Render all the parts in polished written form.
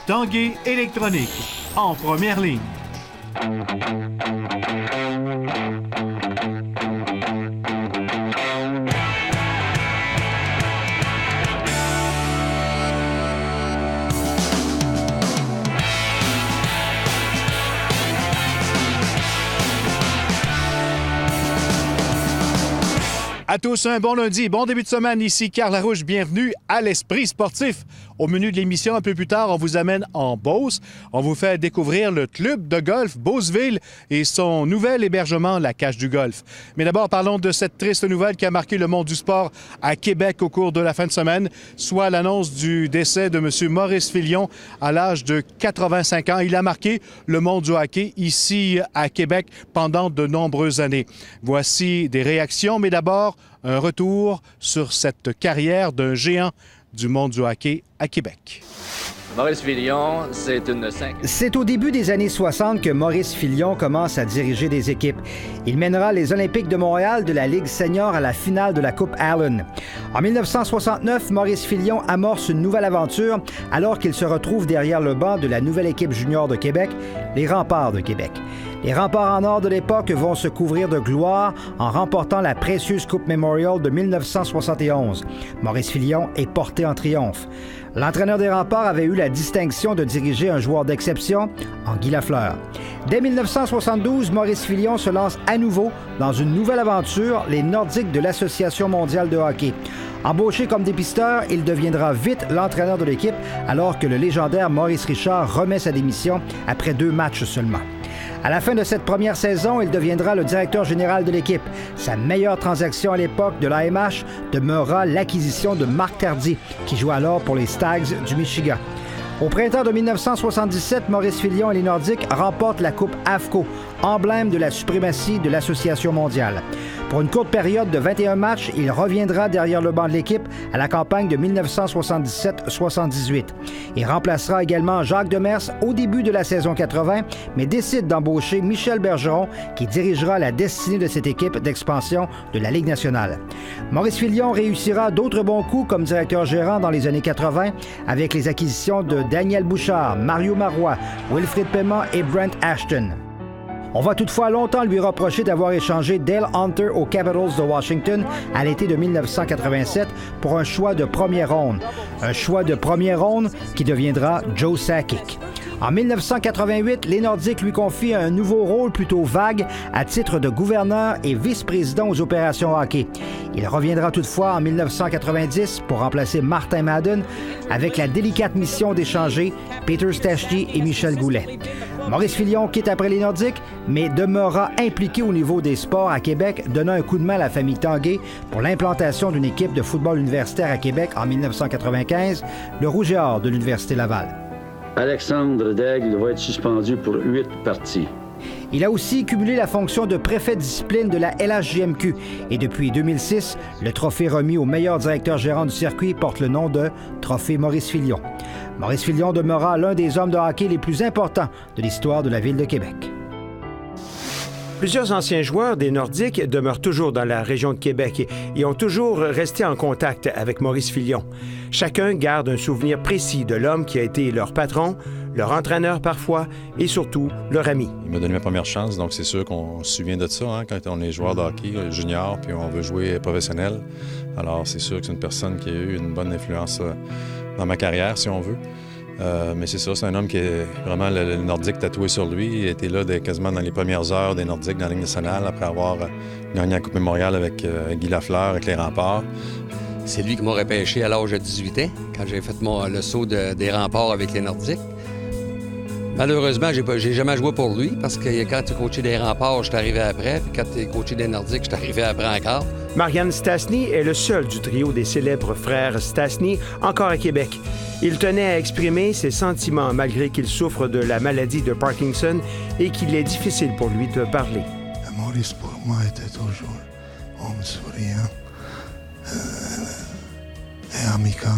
Tanguay électronique, en première ligne. À tous, un bon lundi, bon début de semaine. Ici Carl Larouche, bienvenue à l'Esprit sportif. Au menu de l'émission, un peu plus tard, on vous amène en Beauce. On vous fait découvrir le club de golf Beauceville et son nouvel hébergement, la Cage du Golf. Mais d'abord, parlons de cette triste nouvelle qui a marqué le monde du sport à Québec au cours de la fin de semaine, soit l'annonce du décès de M. Maurice Filion à l'âge de 85 ans. Il a marqué le monde du hockey ici à Québec pendant de nombreuses années. Voici des réactions, mais d'abord, un retour sur cette carrière d'un géant du monde du hockey à Québec. Maurice Filion, c'est au début des années 60 que Maurice Filion commence à diriger des équipes. Il mènera les Olympiques de Montréal de la Ligue senior à la finale de la Coupe Allen. En 1969, Maurice Filion amorce une nouvelle aventure alors qu'il se retrouve derrière le banc de la nouvelle équipe junior de Québec, les Remparts de Québec. Les Remparts en or de l'époque vont se couvrir de gloire en remportant la précieuse Coupe Memorial de 1971. Maurice Filion est porté en triomphe. L'entraîneur des Remparts avait eu la distinction de diriger un joueur d'exception, en Guy Lafleur. Dès 1972, Maurice Filion se lance à nouveau dans une nouvelle aventure, les Nordiques de l'Association mondiale de hockey. Embauché comme dépisteur, il deviendra vite l'entraîneur de l'équipe alors que le légendaire Maurice Richard remet sa démission après 2 matchs seulement. À la fin de cette première saison, il deviendra le directeur général de l'équipe. Sa meilleure transaction à l'époque de l'AMH demeurera l'acquisition de Marc Tardy, qui joue alors pour les Stags du Michigan. Au printemps de 1977, Maurice Filion et les Nordiques remportent la Coupe AFCO, emblème de la suprématie de l'Association mondiale. Pour une courte période de 21 matchs, il reviendra derrière le banc de l'équipe à la campagne de 1977-78. Il remplacera également Jacques Demers au début de la saison 80, mais décide d'embaucher Michel Bergeron, qui dirigera la destinée de cette équipe d'expansion de la Ligue nationale. Maurice Filion réussira d'autres bons coups comme directeur gérant dans les années 80 avec les acquisitions de Daniel Bouchard, Mario Marois, Wilfrid Paiement et Brent Ashton. On va toutefois longtemps lui reprocher d'avoir échangé Dale Hunter aux Capitals de Washington à l'été de 1987 pour un choix de première ronde. Un choix de première ronde qui deviendra Joe Sakic. En 1988, les Nordiques lui confient un nouveau rôle plutôt vague à titre de gouverneur et vice-président aux opérations hockey. Il reviendra toutefois en 1990 pour remplacer Martin Madden avec la délicate mission d'échanger Peter Stastny et Michel Goulet. Maurice Filion quitte après les Nordiques, mais demeurera impliqué au niveau des sports à Québec, donnant un coup de main à la famille Tanguay pour l'implantation d'une équipe de football universitaire à Québec en 1995, le Rouge et Or de l'Université Laval. Alexandre Daigle va être suspendu pour 8 parties. Il a aussi cumulé la fonction de préfet de discipline de la LHJMQ et depuis 2006, le trophée remis au meilleur directeur gérant du circuit porte le nom de Trophée Maurice Filion. Maurice Filion demeurera l'un des hommes de hockey les plus importants de l'histoire de la ville de Québec. Plusieurs anciens joueurs des Nordiques demeurent toujours dans la région de Québec et ont toujours resté en contact avec Maurice Filion. Chacun garde un souvenir précis de l'homme qui a été leur patron, leur entraîneur parfois et surtout leur ami. Il m'a donné ma première chance, donc c'est sûr qu'on se souvient de ça quand on est joueur de hockey junior puis on veut jouer professionnel. Alors c'est sûr que c'est une personne qui a eu une bonne influence dans ma carrière, si on veut. Mais c'est ça, c'est un homme qui est vraiment le Nordique tatoué sur lui. Il était là quasiment dans les premières heures des Nordiques dans la Ligue nationale après avoir gagné la Coupe Memorial avec Guy Lafleur, avec les Remparts. C'est lui qui m'a repêché à l'âge de 18 ans, quand j'ai fait le saut des Remparts avec les Nordiques. Malheureusement, j'ai jamais joué pour lui parce que quand tu coachais des Remparts, je suis arrivé après. Puis quand tu es coaché des Nordiques, je suis arrivé après encore. Marianne Stastny est le seul du trio des célèbres frères Stastny encore à Québec. Il tenait à exprimer ses sentiments malgré qu'il souffre de la maladie de Parkinson et qu'il est difficile pour lui de parler. Maurice, pour moi, était toujours homme souriant et amical,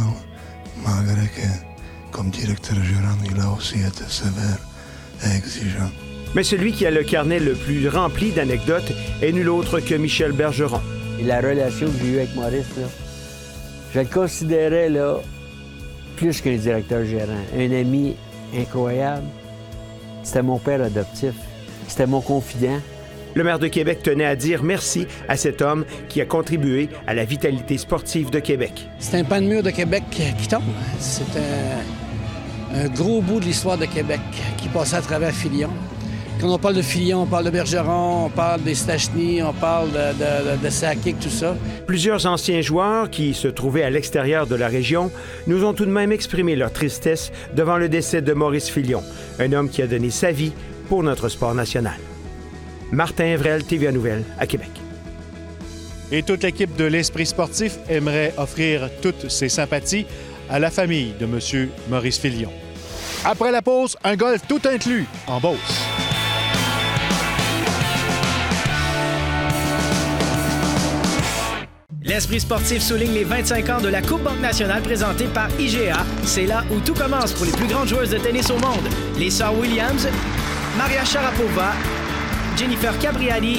malgré que, comme directeur gérant, il a aussi été sévère et exigeant. Mais celui qui a le carnet le plus rempli d'anecdotes est nul autre que Michel Bergeron. Et la relation que j'ai eue avec Maurice, là, je le considérais là, plus qu'un directeur gérant, un ami incroyable. C'était mon père adoptif. C'était mon confident. Le maire de Québec tenait à dire merci à cet homme qui a contribué à la vitalité sportive de Québec. C'est un pan de mur de Québec qui tombe. C'est un gros bout de l'histoire de Québec qui passait à travers Filion. Quand on parle de Filion, on parle de Bergeron, on parle des Stachny, on parle de Sakic, tout ça. Plusieurs anciens joueurs qui se trouvaient à l'extérieur de la région nous ont tout de même exprimé leur tristesse devant le décès de Maurice Filion, un homme qui a donné sa vie pour notre sport national. Martin Evrel, TVA Nouvelles, à Québec. Et toute l'équipe de l'Esprit sportif aimerait offrir toutes ses sympathies à la famille de M. Maurice Filion. Après la pause, un golf tout inclus en Beauce. L'Esprit sportif souligne les 25 ans de la Coupe Banque nationale présentée par IGA. C'est là où tout commence pour les plus grandes joueuses de tennis au monde. Les sœurs Williams, Maria Sharapova, Jennifer Capriati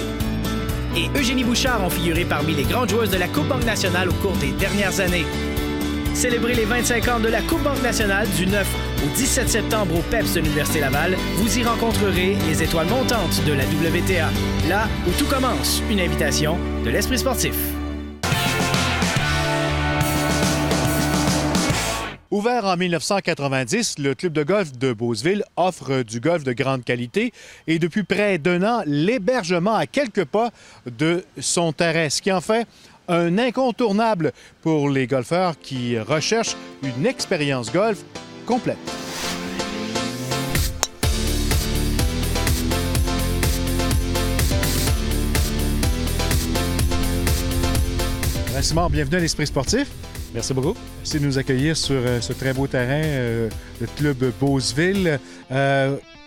et Eugénie Bouchard ont figuré parmi les grandes joueuses de la Coupe Banque nationale au cours des dernières années. Célébrez les 25 ans de la Coupe Banque nationale du 9 au 17 septembre au PEPS de l'Université Laval. Vous y rencontrerez les étoiles montantes de la WTA. Là où tout commence, une invitation de l'Esprit sportif. Ouvert en 1990, le club de golf de Beauceville offre du golf de grande qualité et depuis près d'un an, l'hébergement à quelques pas de son terrain, ce qui en fait un incontournable pour les golfeurs qui recherchent une expérience golf complète. Simon, bienvenue à l'Esprit sportif. Merci beaucoup. Merci de nous accueillir sur ce très beau terrain, le club Beauceville.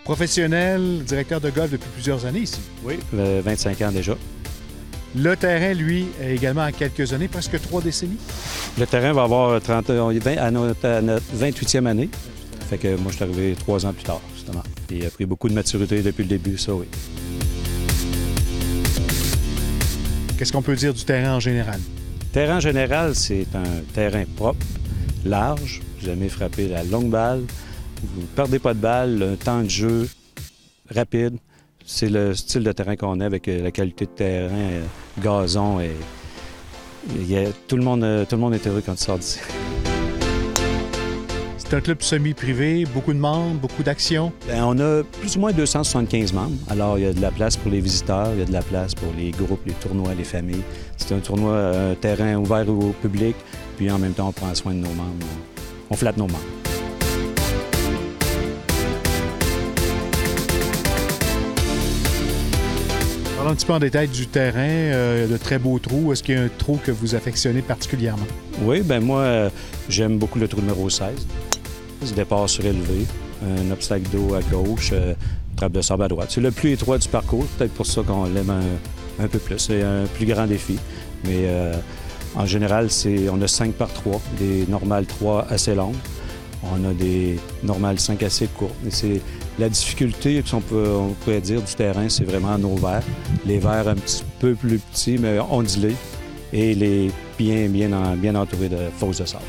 Professionnel, directeur de golf depuis plusieurs années ici. Oui, 25 ans déjà. Le terrain, lui, également à quelques années, presque 3 décennies. Le terrain va avoir à notre 28e année. Fait que moi, je suis arrivé 3 ans plus tard, justement. Il a pris beaucoup de maturité depuis le début, ça, oui. Qu'est-ce qu'on peut dire du terrain en général? Terrain en général, c'est un terrain propre, large. Vous aimez frapper la longue balle. Vous ne perdez pas de balle, un temps de jeu rapide. C'est le style de terrain qu'on a avec la qualité de terrain, gazon. Et tout le monde est heureux quand il sort d'ici. C'est un club semi-privé, beaucoup de membres, beaucoup d'actions. Bien, on a plus ou moins 275 membres. Alors, il y a de la place pour les visiteurs, il y a de la place pour les groupes, les tournois, les familles. C'est un terrain ouvert au public, puis en même temps, on prend soin de nos membres. On flatte nos membres. Parlons un petit peu en détail du terrain, de très beaux trous. Est-ce qu'il y a un trou que vous affectionnez particulièrement? Oui, bien moi, j'aime beaucoup le trou numéro 16. C'est départ surélevé, un obstacle d'eau à gauche, trappe de sable à droite. C'est le plus étroit du parcours, peut-être pour ça qu'on l'aime un peu plus. C'est un plus grand défi, mais en général, on a 5 par 3, des normales 3 assez longues. On a des normales 5 assez courtes. Et la difficulté, on pourrait dire, du terrain, c'est vraiment nos verres. Les verres un petit peu plus petits, mais ondulés, et les bien entourés de fosses de sable.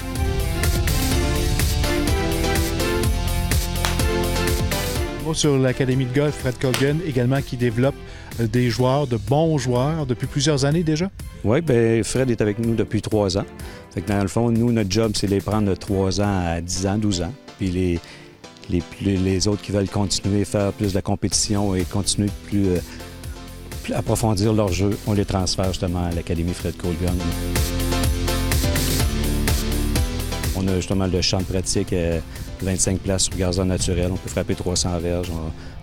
Sur l'Académie de golf Fred Cogan, également qui développe des joueurs, de bons joueurs, depuis plusieurs années déjà? Oui, bien, Fred est avec nous depuis 3 ans. Fait que dans le fond, nous, notre job, c'est de les prendre de 3 ans à 10 ans, 12 ans. Puis les autres qui veulent continuer à faire plus de la compétition et continuer plus approfondir leur jeu, on les transfère justement à l'Académie Fred Cogan. On a justement le champ de pratique, 25 places sur gazon naturel. On peut frapper 300 verges.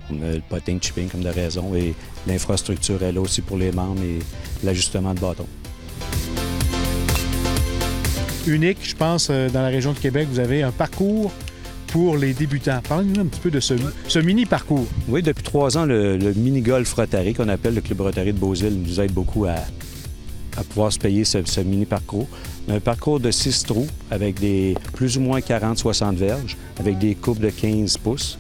On a le putting, chipping comme de raison. Et l'infrastructure est là aussi pour les membres et l'ajustement de bâton. Unique, je pense, dans la région de Québec, vous avez un parcours pour les débutants. Parlez-nous un petit peu de ce mini-parcours. Oui, depuis 3 ans, le mini-golf Rotary, qu'on appelle le Club Rotary de Beauceville, nous aide beaucoup à pouvoir se payer ce mini-parcours. Un parcours de 6 trous avec des plus ou moins 40-60 verges, avec des coupes de 15 pouces.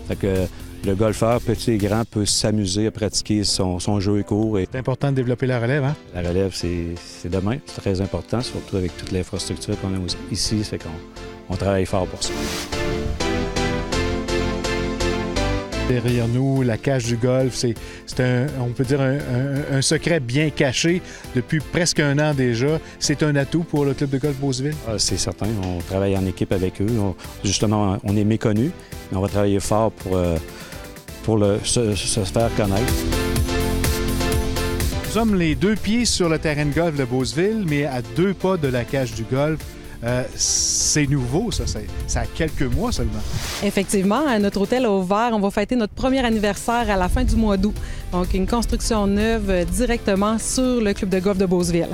Fait que le golfeur, petit et grand, peut s'amuser à pratiquer son jeu court. C'est important de développer la relève, hein? La relève, c'est demain. C'est très important, surtout avec toute l'infrastructure qu'on a ici. Fait qu'on travaille fort pour ça. Derrière nous, la cage du golf, c'est on peut dire un secret bien caché depuis presque un an déjà. C'est un atout pour le club de golf Beauceville? C'est certain. On travaille en équipe avec eux. Justement, on est méconnus, mais on va travailler fort pour se faire connaître. Nous sommes les 2 pieds sur le terrain de golf de Beauceville, mais à 2 pas de la cage du golf. C'est nouveau, ça a quelques mois seulement. Effectivement, notre hôtel a ouvert. On va fêter notre premier anniversaire à la fin du mois d'août. Donc, une construction neuve directement sur le club de golf de Beauceville.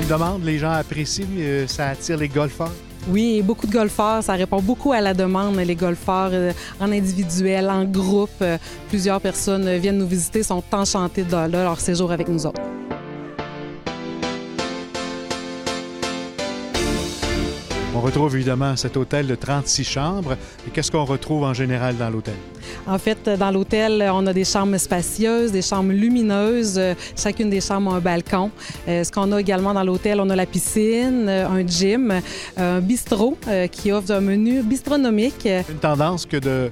Une demande, les gens apprécient, ça attire les golfeurs? Oui, beaucoup de golfeurs. Ça répond beaucoup à la demande, les golfeurs en individuel, en groupe. Plusieurs personnes viennent nous visiter, sont enchantées de leur séjour avec nous autres. On retrouve évidemment cet hôtel de 36 chambres. Et qu'est-ce qu'on retrouve en général dans l'hôtel? En fait, dans l'hôtel, on a des chambres spacieuses, des chambres lumineuses. Chacune des chambres a un balcon. Ce qu'on a également dans l'hôtel, on a la piscine, un gym, un bistrot qui offre un menu bistronomique. Une tendance que de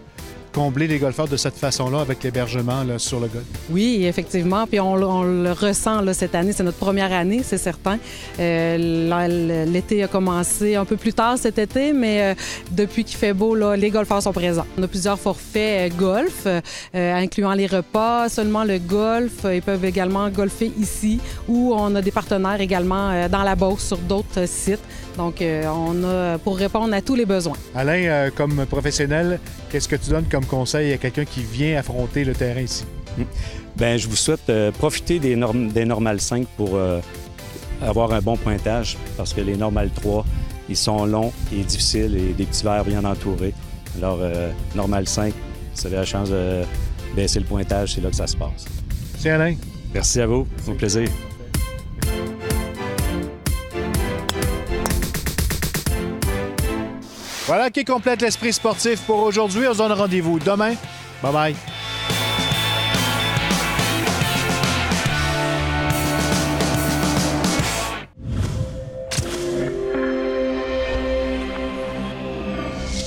combler les golfeurs de cette façon-là avec l'hébergement là, sur le golf. Oui, effectivement. Puis on le ressent là, cette année. C'est notre première année, c'est certain. L'été a commencé un peu plus tard cet été, mais depuis qu'il fait beau, là, les golfeurs sont présents. On a plusieurs forfaits golf, incluant les repas, seulement le golf. Ils peuvent également golfer ici ou on a des partenaires également dans la Beauce sur d'autres sites. Donc, on a pour répondre à tous les besoins. Alain, comme professionnel, qu'est-ce que tu donnes comme conseil à quelqu'un qui vient affronter le terrain ici? Bien, je vous souhaite profiter des Normal 5 pour avoir un bon pointage parce que les Normal 3, ils sont longs et difficiles et des petits verres bien entourés. Alors, Normal 5, vous avez la chance de baisser le pointage, c'est là que ça se passe. Merci Alain. Merci à vous. Au plaisir. Voilà qui complète l'esprit sportif pour aujourd'hui. On se donne rendez-vous demain. Bye bye.